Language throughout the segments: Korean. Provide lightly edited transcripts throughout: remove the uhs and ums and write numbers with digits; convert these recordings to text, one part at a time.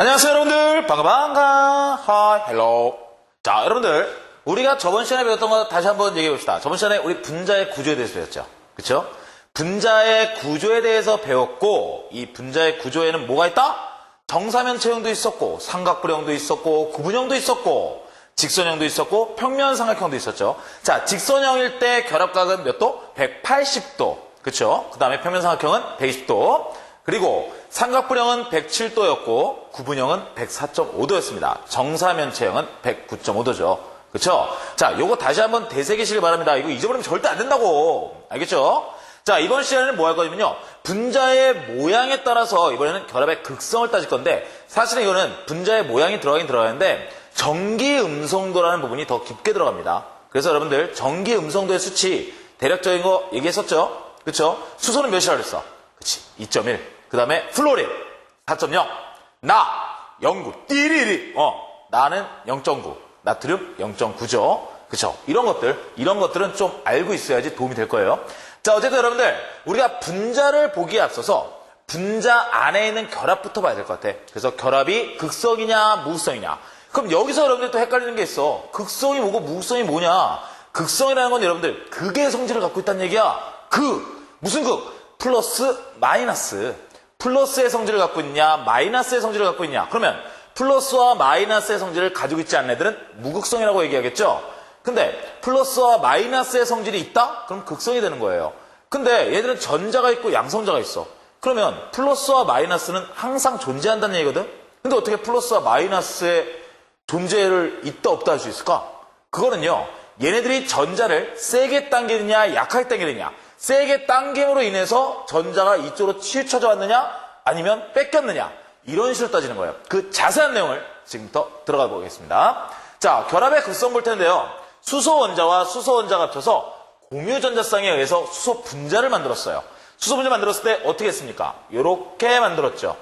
안녕하세요 여러분들, 반가 하이 헬로. 자, 여러분들, 우리가 저번 시간에 배웠던 거 다시 한번 얘기해 봅시다. 저번 시간에 우리 분자의 구조에 대해서 배웠죠. 그쵸? 분자의 구조에 대해서 배웠고, 이 분자의 구조에는 뭐가 있다? 정사면 체형도 있었고, 삼각불형도 있었고, 구분형도 있었고, 직선형도 있었고, 평면삼각형도 있었죠. 자, 직선형일 때 결합각은 몇 도? 180도. 그쵸? 그 다음에 평면삼각형은 120도. 그리고 삼각불형은 107도였고 구분형은 104.5도였습니다. 정사면체형은 109.5도죠. 그쵸? 자, 요거 다시 한번 되새기시길 바랍니다. 이거 잊어버리면 절대 안 된다고. 알겠죠? 자, 이번 시간에는 뭐 할 거냐면요. 분자의 모양에 따라서 이번에는 결합의 극성을 따질 건데 사실은 이거는 분자의 모양이 들어가긴 들어가는데 전기음성도라는 부분이 더 깊게 들어갑니다. 그래서 여러분들 전기음성도의 수치 대략적인 거 얘기했었죠? 그쵸? 수소는 몇이라고 그랬어? 그치, 2.1. 그 다음에 플로린 4.0. 나 0.9. 띠리리. 나는 0.9. 나트륨 0.9죠. 그쵸? 이런 것들은 좀 알고 있어야지 도움이 될 거예요. 자, 어쨌든 여러분들, 우리가 분자를 보기에 앞서서 분자 안에 있는 결합부터 봐야 될 것 같아. 그래서 결합이 극성이냐, 무극성이냐. 그럼 여기서 여러분들 또 헷갈리는 게 있어. 극성이 뭐고 무극성이 뭐냐. 극성이라는 건 여러분들, 극의 성질을 갖고 있다는 얘기야. 무슨 극? 플러스, 마이너스. 플러스의 성질을 갖고 있냐, 마이너스의 성질을 갖고 있냐. 그러면 플러스와 마이너스의 성질을 가지고 있지 않는 애들은 무극성이라고 얘기하겠죠. 근데 플러스와 마이너스의 성질이 있다? 그럼 극성이 되는 거예요. 근데 얘들은 전자가 있고 양성자가 있어. 그러면 플러스와 마이너스는 항상 존재한다는 얘기거든. 근데 어떻게 플러스와 마이너스의 존재를 있다 없다 할 수 있을까? 그거는요, 얘네들이 전자를 세게 당기느냐 약하게 당기느냐, 세게 당김으로 인해서 전자가 이쪽으로 치우쳐져 왔느냐 아니면 뺏겼느냐, 이런 식으로 따지는 거예요. 그 자세한 내용을 지금부터 들어가 보겠습니다. 자, 결합의 극성 볼 텐데요. 수소 원자와 수소 원자가 합쳐서 공유 전자쌍에 의해서 수소 분자를 만들었어요. 수소 분자 만들었을 때 어떻게 했습니까? 이렇게 만들었죠.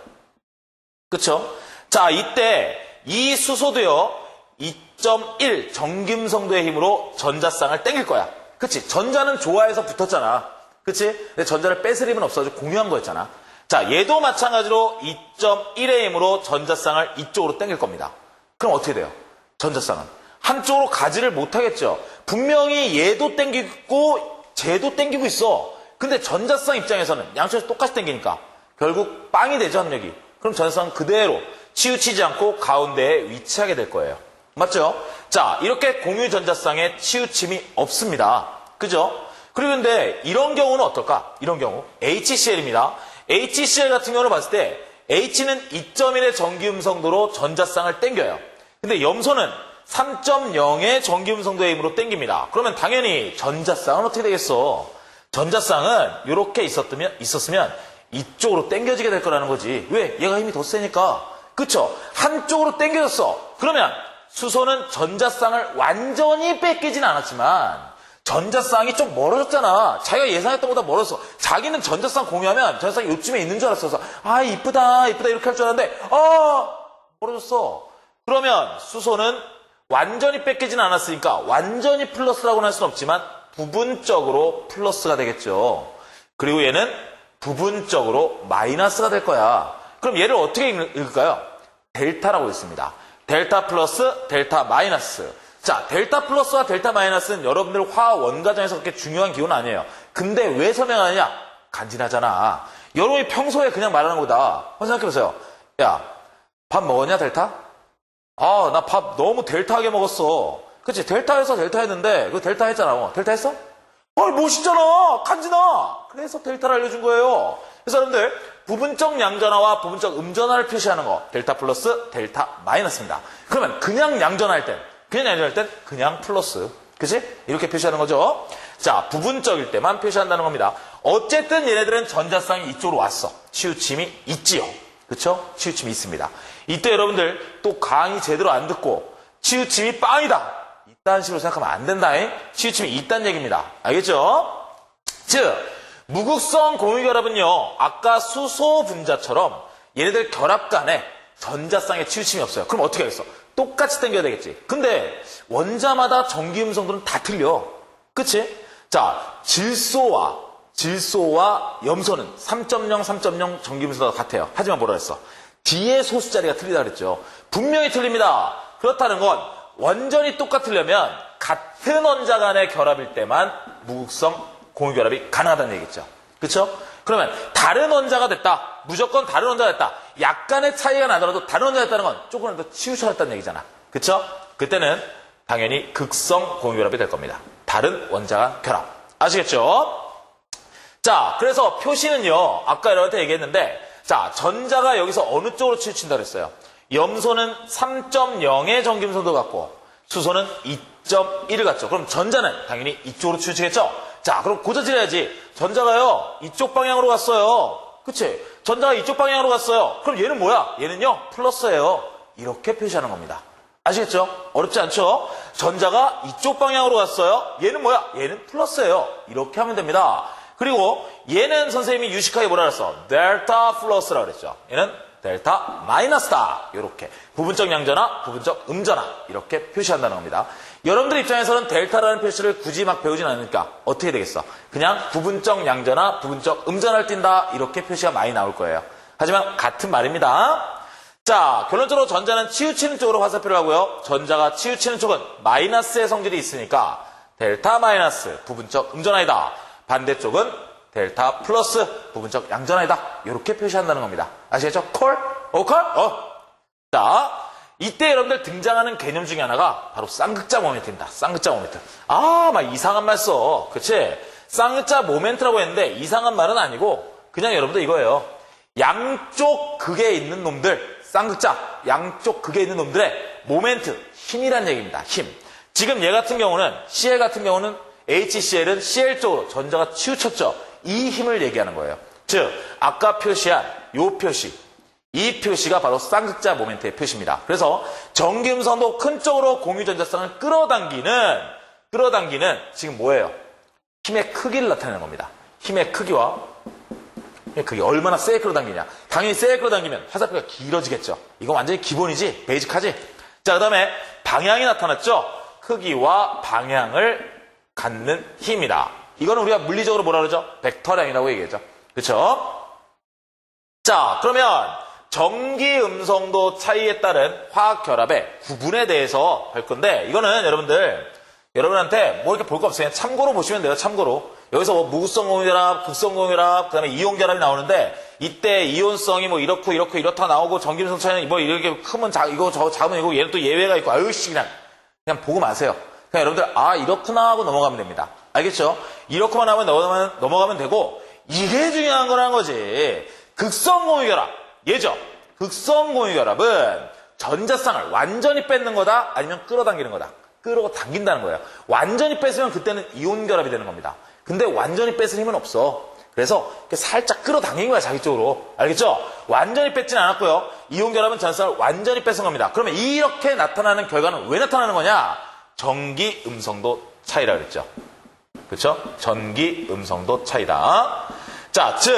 그쵸? 자, 이때 이 수소도요 2.1 정김성도의 힘으로 전자쌍을 땡길 거야. 그치? 전자는 좋아해서 붙었잖아. 그치? 근데 전자를 뺏을 힘은 없어서 공유한 거였잖아. 자, 얘도 마찬가지로 2.1의 힘으로 전자쌍을 이쪽으로 당길 겁니다. 그럼 어떻게 돼요? 전자쌍은 한쪽으로 가지를 못하겠죠. 분명히 얘도 당기고 쟤도 당기고 있어. 근데 전자쌍 입장에서는 양쪽에서 똑같이 당기니까 결국 빵이 되죠, 압력이. 그럼 전자쌍은 그대로 치우치지 않고 가운데에 위치하게 될 거예요. 맞죠? 자, 이렇게 공유 전자쌍에 치우침이 없습니다. 그죠? 그리고 근데 이런 경우는 어떨까? 이런 경우 HCl입니다. HCl 같은 경우를 봤을 때 H는 2.1의 전기음성도로 전자쌍을 땡겨요. 근데 염소는 3.0의 전기음성도의 힘으로 땡깁니다. 그러면 당연히 전자쌍은 어떻게 되겠어? 전자쌍은 이렇게 있었으면 이쪽으로 땡겨지게 될 거라는 거지. 왜? 얘가 힘이 더 세니까. 그쵸? 한쪽으로 땡겨졌어. 그러면 수소는 전자쌍을 완전히 뺏기진 않았지만 전자쌍이 좀 멀어졌잖아. 자기가 예상했던 것보다 멀었어. 자기는 전자쌍 공유하면 전자쌍이 요쯤에 있는 줄 알았어. 아, 이쁘다 이렇게 할 줄 알았는데 멀어졌어. 그러면 수소는 완전히 뺏기진 않았으니까 완전히 플러스라고는 할 수는 없지만 부분적으로 플러스가 되겠죠. 그리고 얘는 부분적으로 마이너스가 될 거야. 그럼 얘를 어떻게 읽을까요? 델타라고 있습니다. 델타 플러스, 델타 마이너스. 자, 델타 플러스와 델타 마이너스는 여러분들 화학 원가정에서 그렇게 중요한 기호는 아니에요. 근데 왜 설명하느냐? 간지나잖아. 여러분이 평소에 그냥 말하는 거다. 생각해보세요. 야, 밥 먹었냐, 델타? 아, 나 밥 너무 델타하게 먹었어. 그치? 델타해서 델타 했는데, 그거 델타 했잖아. 델타 했어? 멋있잖아! 간지나! 그래서 델타를 알려준 거예요. 그래서 여러분들, 부분적 양전화와 부분적 음전화를 표시하는 거, 델타 플러스, 델타 마이너스입니다. 그러면 그냥 양전화할 땐 그냥 플러스. 그치? 이렇게 표시하는 거죠. 자, 부분적일 때만 표시한다는 겁니다. 어쨌든 얘네들은 전자쌍이 이쪽으로 왔어. 치우침이 있지요. 그쵸? 치우침이 있습니다. 이때 여러분들 또 강의 제대로 안 듣고 치우침이 빵이다, 이딴 식으로 생각하면 안 된다잉. 치우침이 있다는 얘기입니다. 알겠죠? 즉, 무극성 공유결합은요, 아까 수소 분자처럼 얘네들 결합 간에 전자쌍에 치우침이 없어요. 그럼 어떻게 하겠어? 똑같이 당겨야 되겠지. 근데 원자마다 전기음성도는 다 틀려. 그치? 자, 질소와 염소는 3.0, 3.0 전기음성도가 같아요. 하지만 뭐라 했어? 뒤에 소수자리가 틀리다 그랬죠. 분명히 틀립니다. 그렇다는 건 완전히 똑같으려면 같은 원자 간의 결합일 때만 무극성 공유결합이 가능하다는 얘기겠죠. 그렇죠? 그러면 다른 원자가 됐다. 무조건 다른 원자가 됐다. 약간의 차이가 나더라도 다른 원자가 됐다는 건 조금이라도 치우쳐졌다는 얘기잖아. 그렇죠? 그때는 당연히 극성 공유결합이 될 겁니다. 다른 원자가 결합. 아시겠죠? 자, 그래서 표시는요. 아까 여러분한테 얘기했는데 자, 전자가 여기서 어느 쪽으로 치우친다 그랬어요. 염소는 3.0의 전기음성도 갖고 수소는 2.1을 갖죠. 그럼 전자는 당연히 이쪽으로 치우치겠죠? 자, 그럼 고자질해야지. 전자가요, 이쪽 방향으로 갔어요. 그치? 전자가 이쪽 방향으로 갔어요. 그럼 얘는 뭐야? 얘는요, 플러스예요. 이렇게 표시하는 겁니다. 아시겠죠? 어렵지 않죠? 전자가 이쪽 방향으로 갔어요. 얘는 뭐야? 얘는 플러스예요. 이렇게 하면 됩니다. 그리고 얘는 선생님이 유식하게 뭐라 그랬어? 델타 플러스라고 그랬죠. 얘는 델타 마이너스다. 이렇게 부분적 양전화, 부분적 음전화 이렇게 표시한다는 겁니다. 여러분들 입장에서는 델타라는 표시를 굳이 막 배우진 않으니까 어떻게 되겠어? 그냥 부분적 양전화, 부분적 음전화를 띈다 이렇게 표시가 많이 나올 거예요. 하지만 같은 말입니다. 자, 결론적으로 전자는 치우치는 쪽으로 화살표를 하고요. 전자가 치우치는 쪽은 마이너스의 성질이 있으니까 델타 마이너스 부분적 음전화이다. 반대쪽은 델타 플러스 부분적 양전화이다. 이렇게 표시한다는 겁니다. 아시겠죠? 콜? 콜? 자, 이때 여러분들 등장하는 개념 중에 하나가 바로 쌍극자 모멘트입니다. 쌍극자 모멘트. 막 이상한 말 써. 그치? 쌍극자 모멘트라고 했는데 이상한 말은 아니고 그냥 여러분들 이거예요. 양쪽 극에 있는 놈들, 쌍극자, 양쪽 극에 있는 놈들의 모멘트, 힘이란 얘기입니다. 힘. 지금 얘 같은 경우는, CL 같은 경우는 HCl은 CL 쪽으로 전자가 치우쳤죠. 이 힘을 얘기하는 거예요. 즉, 아까 표시한 요 표시, 이 표시가 바로 쌍극자 모멘트의 표시입니다. 그래서 전기음성도 큰 쪽으로 공유전자쌍을 끌어당기는 지금 뭐예요? 힘의 크기를 나타내는 겁니다. 힘의 크기와 그게 얼마나 세게 끌어당기냐. 당연히 세게 끌어당기면 화살표가 길어지겠죠. 이건 완전히 기본이지, 베이직하지. 자, 그 다음에 방향이 나타났죠. 크기와 방향을 갖는 힘이다. 이거는 우리가 물리적으로 뭐라 그러죠? 벡터량이라고 얘기하죠. 그렇죠? 자, 그러면 전기 음성도 차이에 따른 화학 결합의 구분에 대해서 할 건데 이거는 여러분한테 뭐 이렇게 볼 거 없어요. 그냥 참고로 보시면 돼요. 참고로. 여기서 뭐 무극성 공유결합, 극성 공유결합, 그다음에 이온 결합이 나오는데 이때 이온성이 뭐 이렇고 이렇다 나오고 전기 음성 차이는 뭐 이렇게 크면 이거 저거 작으면 이거 얘는 또 예외가 있고 아유씨 그냥 보고 마세요. 그냥 여러분들 이렇구나 하고 넘어가면 됩니다. 알겠죠? 이렇게만 하면 넘어가면 되고 이게 중요한 거라는 거지. 극성 공유결합 예죠. 극성 공유결합은 전자쌍을 완전히 뺏는 거다 아니면 끌어당기는 거다. 끌어당긴다는 거예요. 완전히 뺏으면 그때는 이온 결합이 되는 겁니다. 근데 완전히 뺏을 힘은 없어. 그래서 살짝 끌어당긴 거야 자기 쪽으로. 알겠죠? 완전히 뺏진 않았고요. 이온 결합은 전자쌍을 완전히 뺏은 겁니다. 그러면 이렇게 나타나는 결과는 왜 나타나는 거냐? 전기 음성도 차이라 그랬죠. 그렇죠? 전기 음성도 차이다. 자, 즉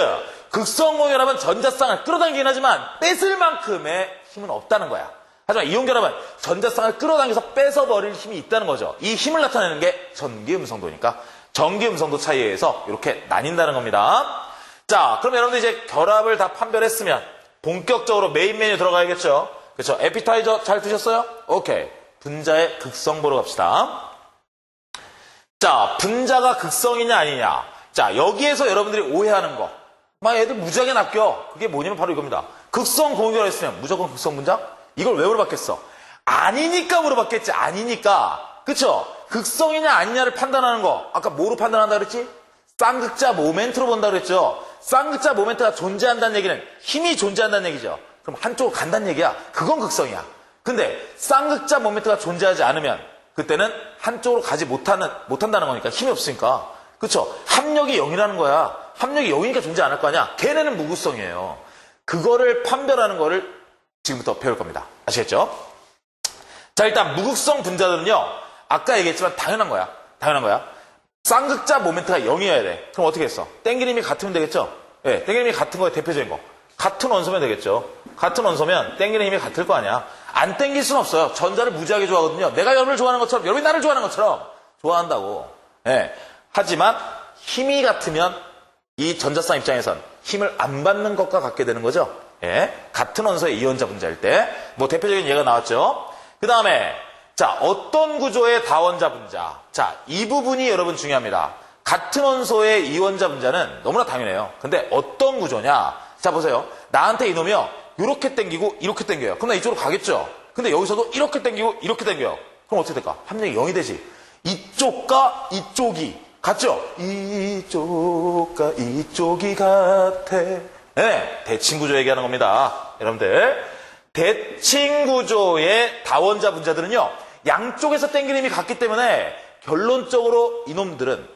극성 공유결합은 전자쌍을 끌어당기긴 하지만 뺏을 만큼의 힘은 없다는 거야. 하지만 이온 결합은 전자쌍을 끌어당겨서 뺏어버릴 힘이 있다는 거죠. 이 힘을 나타내는 게 전기 음성도니까 전기 음성도 차이에 의해서 이렇게 나뉜다는 겁니다. 자, 그럼 여러분들 이제 결합을 다 판별했으면 본격적으로 메인 메뉴 들어가야겠죠. 그렇죠? 에피타이저 잘 드셨어요? 오케이. 분자의 극성 보러 갑시다. 자, 분자가 극성이냐 아니냐. 자, 여기에서 여러분들이 오해하는 거. 막 애들 무지하게 낚여. 그게 뭐냐면 바로 이겁니다. 극성 공유결합 했으면 무조건 극성 분자? 이걸 왜 물어봤겠어? 아니니까 물어봤겠지. 아니니까. 그쵸? 극성이냐 아니냐를 판단하는 거. 아까 뭐로 판단한다 그랬지? 쌍극자 모멘트로 본다 그랬죠. 쌍극자 모멘트가 존재한다는 얘기는 힘이 존재한다는 얘기죠. 그럼 한쪽으로 간다는 얘기야. 그건 극성이야. 근데 쌍극자 모멘트가 존재하지 않으면 그때는 한쪽으로 가지 못한다는 거니까 힘이 없으니까. 그쵸? 합력이 0이라는 거야. 합력이 0이니까 존재 안 할 거 아니야. 걔네는 무극성이에요. 그거를 판별하는 거를 지금부터 배울 겁니다. 아시겠죠? 자, 일단 무극성 분자들은요. 아까 얘기했지만 당연한 거야. 쌍극자 모멘트가 0이어야 돼. 그럼 어떻게 했어? 땡기는 힘이 같으면 되겠죠? 네, 땡기는 힘이 같은 거에 대표적인 거. 같은 원소면 되겠죠. 같은 원소면 땡기는 힘이 같을 거 아니야. 안 땡길 수는 없어요. 전자를 무지하게 좋아하거든요. 내가 여러분을 좋아하는 것처럼 여러분이 나를 좋아하는 것처럼 좋아한다고. 네. 하지만 힘이 같으면 이 전자쌍 입장에선 힘을 안 받는 것과 같게 되는 거죠. 예, 같은 원소의 이원자 분자일 때. 뭐 대표적인 예가 나왔죠. 그 다음에 자, 어떤 구조의 다원자 분자. 자, 이 부분이 여러분 중요합니다. 같은 원소의 이원자 분자는 너무나 당연해요. 근데 어떤 구조냐? 자, 보세요. 나한테 이놈이요. 이렇게 당기고 이렇게 당겨요. 그럼 나 이쪽으로 가겠죠. 근데 여기서도 이렇게 당기고 이렇게 당겨요. 그럼 어떻게 될까? 합력이 0이 되지. 이쪽과 이쪽이 같죠? 이쪽과 이쪽이 같아. 네, 대칭구조 얘기하는 겁니다. 여러분들. 대칭구조의 다원자 분자들은요. 양쪽에서 당기는 힘이 같기 때문에 결론적으로 이놈들은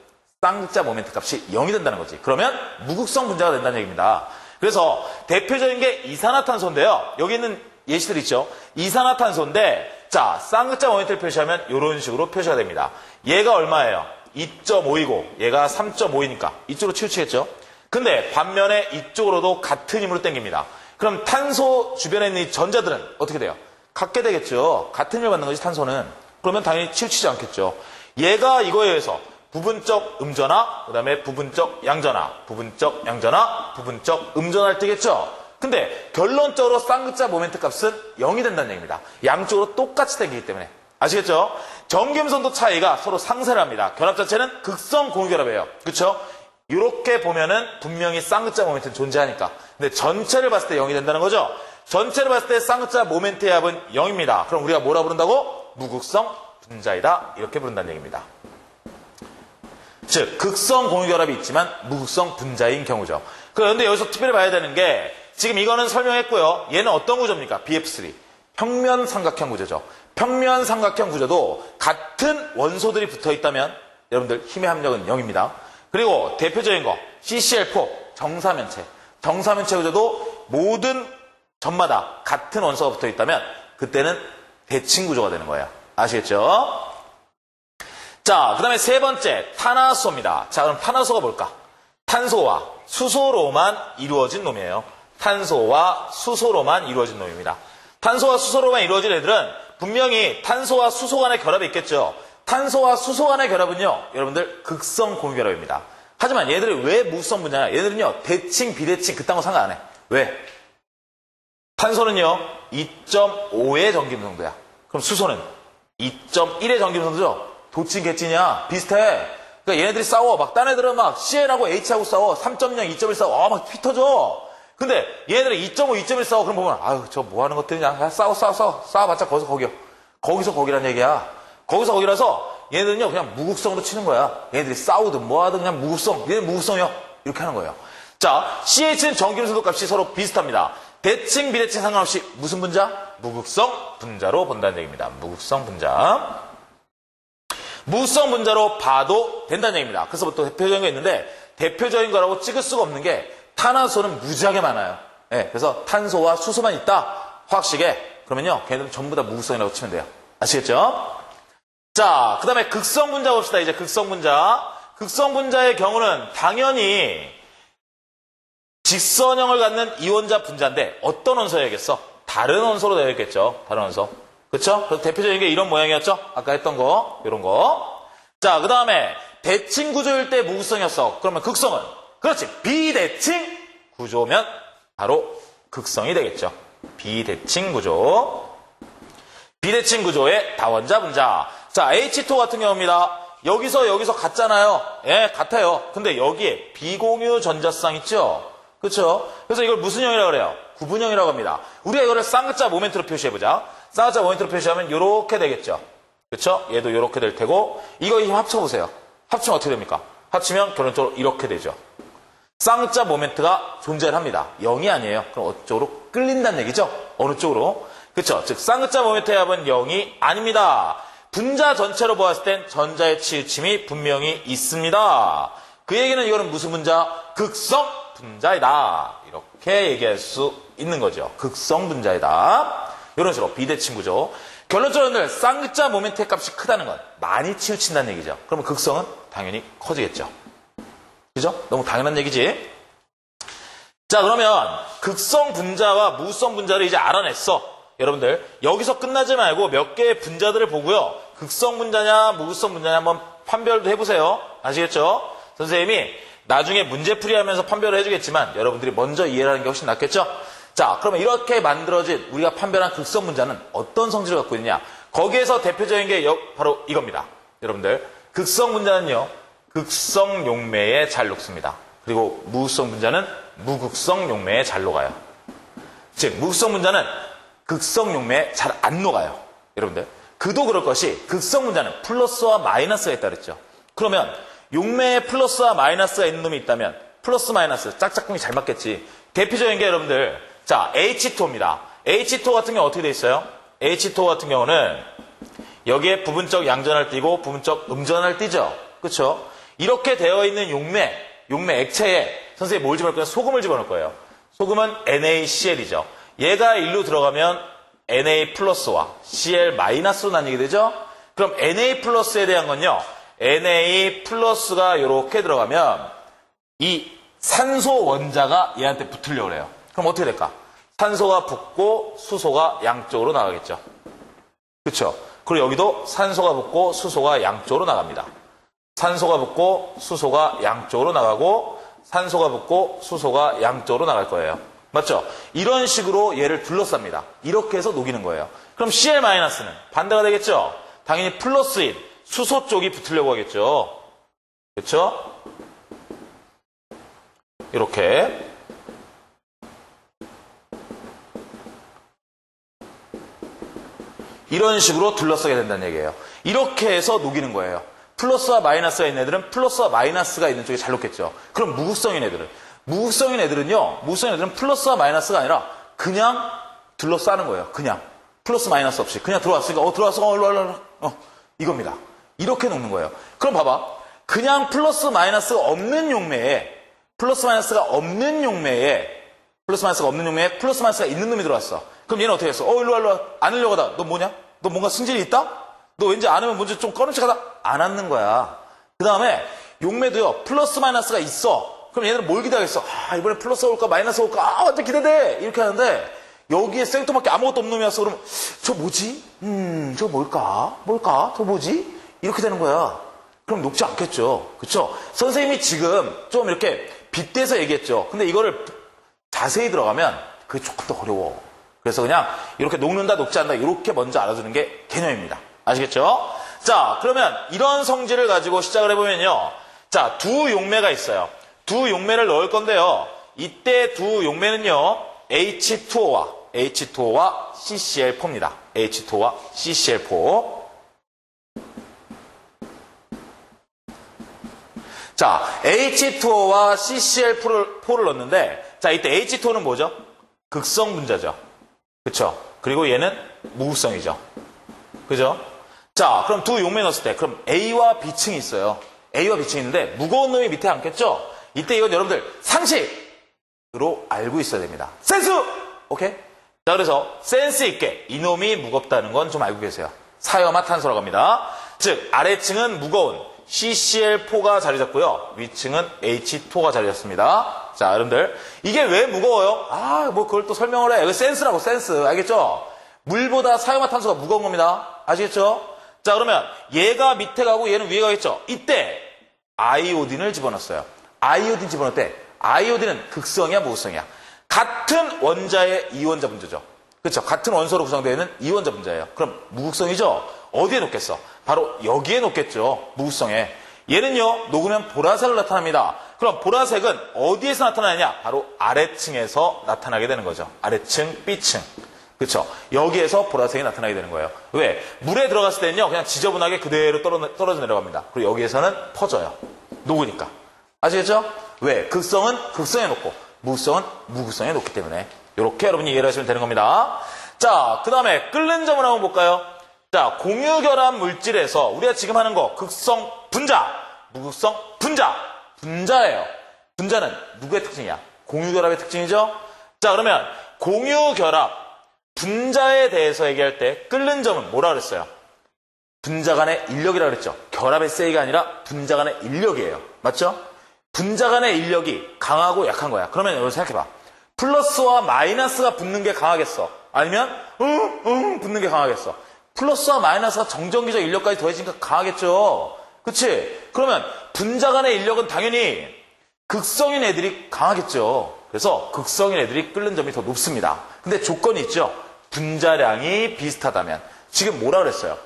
쌍극자 모멘트 값이 0이 된다는 거지. 그러면 무극성 분자가 된다는 얘기입니다. 그래서 대표적인 게 이산화탄소인데요. 여기 있는 예시들 있죠. 이산화탄소인데 자, 쌍극자 모멘트를 표시하면 이런 식으로 표시가 됩니다. 얘가 얼마예요? 2.5이고 얘가 3.5이니까 이쪽으로 치우치겠죠. 근데 반면에 이쪽으로도 같은 힘으로 당깁니다. 그럼 탄소 주변에 있는 이 전자들은 어떻게 돼요? 같게 되겠죠. 같은 힘을 받는 거지 탄소는. 그러면 당연히 치우치지 않겠죠. 얘가 이거에 의해서 부분적 음전화, 그 다음에 부분적 양전화, 부분적 양전화, 부분적 음전화를 뜨겠죠. 근데 결론적으로 쌍극자 모멘트 값은 0이 된다는 얘기입니다. 양쪽으로 똑같이 당기기 때문에. 아시겠죠? 전기음선도 차이가 서로 상쇄를 합니다. 결합 자체는 극성 공유결합이에요. 그렇죠? 이렇게 보면은 분명히 쌍극자 모멘트는 존재하니까. 근데 전체를 봤을 때 0이 된다는 거죠. 전체를 봤을 때 쌍극자 모멘트의 합은 0입니다. 그럼 우리가 뭐라 부른다고? 무극성 분자이다. 이렇게 부른다는 얘기입니다. 즉 극성 공유결합이 있지만 무극성 분자인 경우죠. 그런데 여기서 특별히 봐야 되는 게 지금 이거는 설명했고요. 얘는 어떤 구조입니까? BF3. 평면 삼각형 구조죠. 평면 삼각형 구조도 같은 원소들이 붙어 있다면 여러분들 힘의 합력은 0입니다. 그리고 대표적인 거 CCl4 정사면체. 정사면체 구조도 모든 점마다 같은 원소가 붙어 있다면 그때는 대칭 구조가 되는 거예요. 아시겠죠? 자, 그 다음에 세 번째 탄화수소입니다. 자, 그럼 탄화수소가 뭘까? 탄소와 수소로만 이루어진 놈이에요. 탄소와 수소로만 이루어진 놈입니다. 탄소와 수소로만 이루어진 애들은 분명히 탄소와 수소 간의 결합이 있겠죠. 탄소와 수소 간의 결합은요, 여러분들 극성 공유결합입니다. 하지만 얘들이 왜 무극성 분자냐? 얘들은요, 대칭, 비대칭 그딴 거 상관 안 해. 왜? 탄소는요, 2.5의 전기음성도야. 그럼 수소는 2.1의 전기음성도죠. 도친 개찐이야. 비슷해. 그러니까 얘네들이 싸워. 막 딴 애들은 막 CL하고 H하고 싸워. 3.0, 2.1 싸워. 막 피 터져. 근데 얘네들은 2.5, 2.1 싸워. 그럼 보면 아유 저 뭐 하는 것들이냐. 싸워. 싸워봤자 거기서 거기요. 거기서 거기란 얘기야. 거기서 거기라서 얘네들은요 그냥 무극성으로 치는 거야. 얘네들이 싸우든 뭐하든 그냥 무극성. 얘는 무극성이요. 이렇게 하는 거예요. 자, CH는 전기음성도 값이 서로 비슷합니다. 대칭, 비대칭 상관없이 무슨 분자? 무극성 분자로 본다는 얘기입니다. 무극성 분자. 무극성 분자로 봐도 된다는 얘기입니다. 그래서 또 대표적인 거 있는데 대표적인 거라고 찍을 수가 없는 게 탄화수소는 무지하게 많아요. 네, 그래서 탄소와 수소만 있다. 화학식에. 그러면요. 걔네들은 전부 다 무극성이라고 치면 돼요. 아시겠죠? 자, 그 다음에 극성 분자 봅시다. 이제 극성 분자. 극성 분자의 경우는 당연히 직선형을 갖는 이원자 분자인데 어떤 원소여야겠어? 다른 원소로 되어야겠죠. 다른 원소. 그렇죠? 그래서 대표적인 게 이런 모양이었죠? 아까 했던 거, 이런 거. 자, 그 다음에 대칭 구조일 때 무극성이었어. 그러면 극성은? 그렇지. 비대칭 구조면 바로 극성이 되겠죠. 비대칭 구조. 비대칭 구조의 다원자 분자. 자, H2 같은 경우입니다. 여기서 같잖아요. 예, 같아요. 근데 여기에 비공유 전자쌍 있죠? 그렇죠? 그래서 이걸 무슨 형이라고 그래요? 구분형이라고 합니다. 우리가 이거를 쌍극자 모멘트로 표시해보자. 쌍극자 모멘트로 표시하면 이렇게 되겠죠. 그렇죠? 얘도 이렇게 될 테고 이거 힘 합쳐보세요. 합치면 어떻게 됩니까? 합치면 결론적으로 이렇게 되죠. 쌍극자 모멘트가 존재를 합니다. 0이 아니에요. 그럼 어쪽으로 끌린다는 얘기죠? 어느 쪽으로? 그렇죠? 즉 쌍극자 모멘트의 합은 0이 아닙니다. 분자 전체로 보았을 땐 전자의 치우침이 분명히 있습니다. 그 얘기는 이거는 무슨 분자? 극성 분자이다. 이렇게 얘기할 수 있는 거죠. 극성 분자이다. 이런 식으로 비대칭 구조. 결론적으로 쌍극자 모멘트의 값이 크다는 건 많이 치우친다는 얘기죠. 그러면 극성은 당연히 커지겠죠. 그죠? 너무 당연한 얘기지. 자, 그러면 극성 분자와 무극성 분자를 이제 알아냈어. 여러분들 여기서 끝나지 말고 몇 개의 분자들을 보고요. 극성 분자냐 무극성 분자냐 한번 판별도 해보세요. 아시겠죠? 선생님이 나중에 문제풀이 하면서 판별을 해주겠지만 여러분들이 먼저 이해를 하는 게 훨씬 낫겠죠? 자, 그러면 이렇게 만들어진 우리가 판별한 극성 문자는 어떤 성질을 갖고 있느냐? 거기에서 대표적인 게 바로 이겁니다. 여러분들, 극성 문자는요, 극성 용매에 잘 녹습니다. 그리고 무극성 문자는 무극성 용매에 잘 녹아요. 즉, 무극성 문자는 극성 용매에 잘 안 녹아요. 여러분들, 그도 그럴 것이 극성 문자는 플러스와 마이너스가 있다 그랬죠. 그러면 용매에 플러스와 마이너스가 있는 놈이 있다면 플러스 마이너스 짝짝꿍이 잘 맞겠지. 대표적인 게 여러분들, 자, H2O입니다. H2O 같은 경우 어떻게 돼 있어요? H2O 같은 경우는 여기에 부분적 양전을 띠고 부분적 음전을 띠죠. 그렇죠? 이렇게 되어 있는 용매 액체에 선생님이 뭘 집어넣을 거예요? 소금을 집어넣을 거예요. 소금은 NaCl이죠. 얘가 일로 들어가면 Na 플러스와 Cl 마이너스로 나뉘게 되죠. 그럼 Na 플러스에 대한 건요, Na 플러스가 이렇게 들어가면 이 산소 원자가 얘한테 붙으려고 해요. 그럼 어떻게 될까? 산소가 붙고 수소가 양쪽으로 나가겠죠. 그렇죠? 그리고 여기도 산소가 붙고 수소가 양쪽으로 나갑니다. 산소가 붙고 수소가 양쪽으로 나가고 산소가 붙고 수소가 양쪽으로 나갈 거예요. 맞죠? 이런 식으로 얘를 둘러쌉니다. 이렇게 해서 녹이는 거예요. 그럼 Cl-는 반대가 되겠죠? 당연히 플러스인 수소 쪽이 붙으려고 하겠죠. 그렇죠? 이렇게 이런 식으로 둘러싸게 된다는 얘기예요. 이렇게 해서 녹이는 거예요. 플러스와 마이너스가 있는 애들은 플러스와 마이너스가 있는 쪽이 잘 녹겠죠. 그럼 무극성인 애들은 플러스와 마이너스가 아니라 그냥 둘러싸는 거예요. 그냥 플러스 마이너스 없이 그냥 들어왔으니까 들어왔어 이겁니다. 이렇게 녹는 거예요. 그럼 봐봐, 그냥 플러스 마이너스가 없는 용매에 플러스 마이너스가 있는 놈이 들어왔어. 그럼 얘는 어떻게 했어? 일로 와. 안 하려고 하다. 너 뭐냐? 너 뭔가 승질이 있다? 너 왠지 안 하면 먼저 좀 꺼름칙하다? 안 앉는 거야. 그 다음에 용매도요, 플러스 마이너스가 있어. 그럼 얘들은 뭘 기대하겠어? 이번에 플러스가 올까 마이너스가 올까? 완전 기대돼. 이렇게 하는데 여기에 생뚱맞게 아무것도 없는 놈이 왔어. 그러면 저 뭐지? 저 뭘까? 저 뭐지? 이렇게 되는 거야. 그럼 녹지 않겠죠. 그쵸? 선생님이 지금 좀 이렇게 빗대서 얘기했죠. 근데 이거를 자세히 들어가면 그게 조금 더 어려워. 그래서 그냥 이렇게 녹는다 녹지 않는다 이렇게 먼저 알아두는 게 개념입니다. 아시겠죠? 자, 그러면 이런 성질을 가지고 시작을 해보면요. 자, 두 용매가 있어요. 두 용매를 넣을 건데요. 이때 두 용매는요, H2O와 CCl4입니다. H2O와 CCl4. 자, H2O와 CCl4를 넣는데, 자, 이때 H2O는 뭐죠? 극성 분자죠. 그쵸? 그리고 얘는 무극성이죠. 그죠? 자, 그럼 두 용매 넣었을 때, 그럼 A와 B층이 있어요. A와 B층이 있는데, 무거운 놈이 밑에 앉겠죠? 이때 이건 여러분들 상식으로 알고 있어야 됩니다. 센스! 오케이? 자, 그래서 센스 있게 이놈이 무겁다는 건 좀 알고 계세요. 사염화탄소라고 합니다. 즉, 아래층은 무거운 CCl4가 자리 잡고요. 위층은 H2O가 자리 잡습니다. 자, 여러분들. 이게 왜 무거워요? 그걸 또 설명을 해. 이거 센스라고, 센스. 알겠죠? 물보다 사염화탄소가 무거운 겁니다. 아시겠죠? 자, 그러면 얘가 밑에 가고 얘는 위에 가겠죠? 이때 아이오딘을 집어넣었어요. 아이오딘 집어넣을 때 아이오딘은 극성이야, 무극성이야? 같은 원자의 이원자 분자죠. 그렇죠? 같은 원소로 구성되어 있는 이원자 분자예요. 그럼 무극성이죠? 어디에 놓겠어? 바로 여기에 놓겠죠. 무극성에. 얘는요, 녹으면 보라색을 나타납니다. 그럼 보라색은 어디에서 나타나느냐? 바로 아래층에서 나타나게 되는 거죠. 아래층, B층. 그렇죠? 여기에서 보라색이 나타나게 되는 거예요. 왜? 물에 들어갔을 때는요, 그냥 지저분하게 그대로 떨어져 내려갑니다. 그리고 여기에서는 퍼져요. 녹으니까. 아시겠죠? 왜? 극성은 극성에 놓고 무극성은 무극성에 놓기 때문에 이렇게 여러분이 이해를 하시면 되는 겁니다. 자, 그 다음에 끓는 점을 한번 볼까요? 자, 공유결합 물질에서 우리가 지금 하는 거 극성 분자, 무극성 분자. 분자예요. 분자는 누구의 특징이야? 공유결합의 특징이죠? 자, 그러면 공유결합 분자에 대해서 얘기할 때 끓는 점은 뭐라 그랬어요? 분자 간의 인력이라고 그랬죠. 결합의 세이가 아니라 분자 간의 인력이에요. 맞죠? 분자 간의 인력이 강하고 약한 거야. 그러면 여러분 생각해봐. 플러스와 마이너스가 붙는 게 강하겠어? 아니면 붙는 게 강하겠어? 플러스와 마이너스가 정전기적 인력까지 더해지니까 강하겠죠. 그치? 그러면 분자 간의 인력은 당연히 극성인 애들이 강하겠죠. 그래서 극성인 애들이 끓는 점이 더 높습니다. 근데 조건이 있죠. 분자량이 비슷하다면. 지금 뭐라 그랬어요?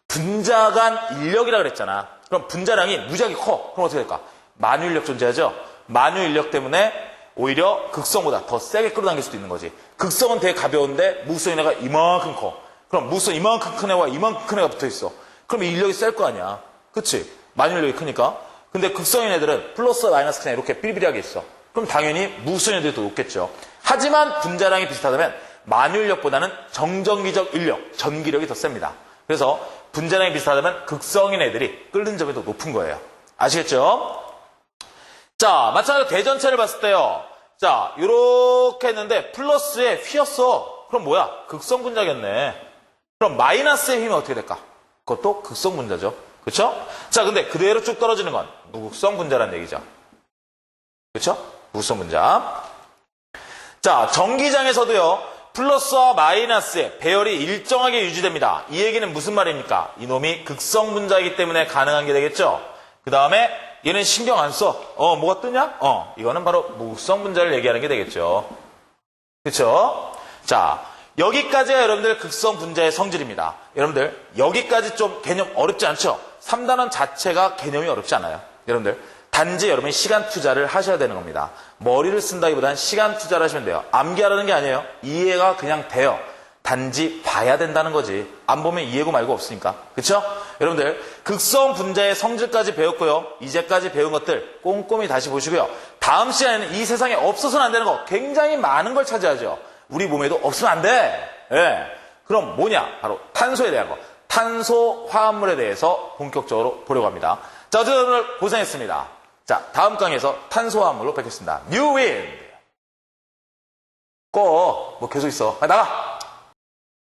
분자 간 인력이라 그랬잖아. 그럼 분자량이 무지하게 커. 그럼 어떻게 될까? 만유 인력 존재하죠? 만유 인력 때문에 오히려 극성보다 더 세게 끌어당길 수도 있는 거지. 극성은 되게 가벼운데 무극성인 애가 이만큼 커. 그럼 무극성 이만큼 큰 애와 이만큼 큰 애가 붙어 있어. 그럼 인력이 셀 거 아니야. 그치? 만유 인력이 크니까. 근데 극성인 애들은 플러스 마이너스 그냥 이렇게 삐리삐리하게 있어. 그럼 당연히 무극성인 애들이 더 높겠죠. 하지만 분자량이 비슷하다면 만유 인력보다는 정전기적 인력, 전기력이 더 셉니다. 그래서 분자량이 비슷하다면 극성인 애들이 끓는 점이 더 높은 거예요. 아시겠죠? 자, 마찬가지로 대전체를 봤을 때요. 자, 요렇게 했는데 플러스에 휘었어. 그럼 뭐야? 극성 분자겠네. 그럼 마이너스의 힘이 어떻게 될까? 그것도 극성 분자죠. 그쵸? 자, 근데 그대로 쭉 떨어지는 건 무극성 분자라는 얘기죠. 그쵸? 무극성 분자. 자, 전기장에서도요. 플러스와 마이너스의 배열이 일정하게 유지됩니다. 이 얘기는 무슨 말입니까? 이놈이 극성 분자이기 때문에 가능한 게 되겠죠? 그 다음에 얘는 신경 안 써. 뭐가 뜨냐? 이거는 바로 무극성 분자를 얘기하는 게 되겠죠. 그쵸? 자, 여기까지가 여러분들 극성 분자의 성질입니다. 여러분들, 여기까지 좀 개념 어렵지 않죠? 3단원 자체가 개념이 어렵지 않아요. 여러분들, 단지 여러분이 시간 투자를 하셔야 되는 겁니다. 머리를 쓴다기보다는 시간 투자를 하시면 돼요. 암기하라는 게 아니에요. 이해가 그냥 돼요. 단지 봐야 된다는 거지. 안 보면 이해고 말고 없으니까. 그쵸? 여러분들, 극성 분자의 성질까지 배웠고요. 이제까지 배운 것들 꼼꼼히 다시 보시고요. 다음 시간에는 이 세상에 없어서는 안 되는 거 굉장히 많은 걸 차지하죠. 우리 몸에도 없으면 안 돼. 예. 그럼 뭐냐? 바로 탄소에 대한 거. 탄소 화합물에 대해서 본격적으로 보려고 합니다. 자, 어쨌든 오늘 고생했습니다. 자, 다음 강의에서 탄소 화합물로 뵙겠습니다. 뉴 윈드. 뭐 계속 있어. 나가!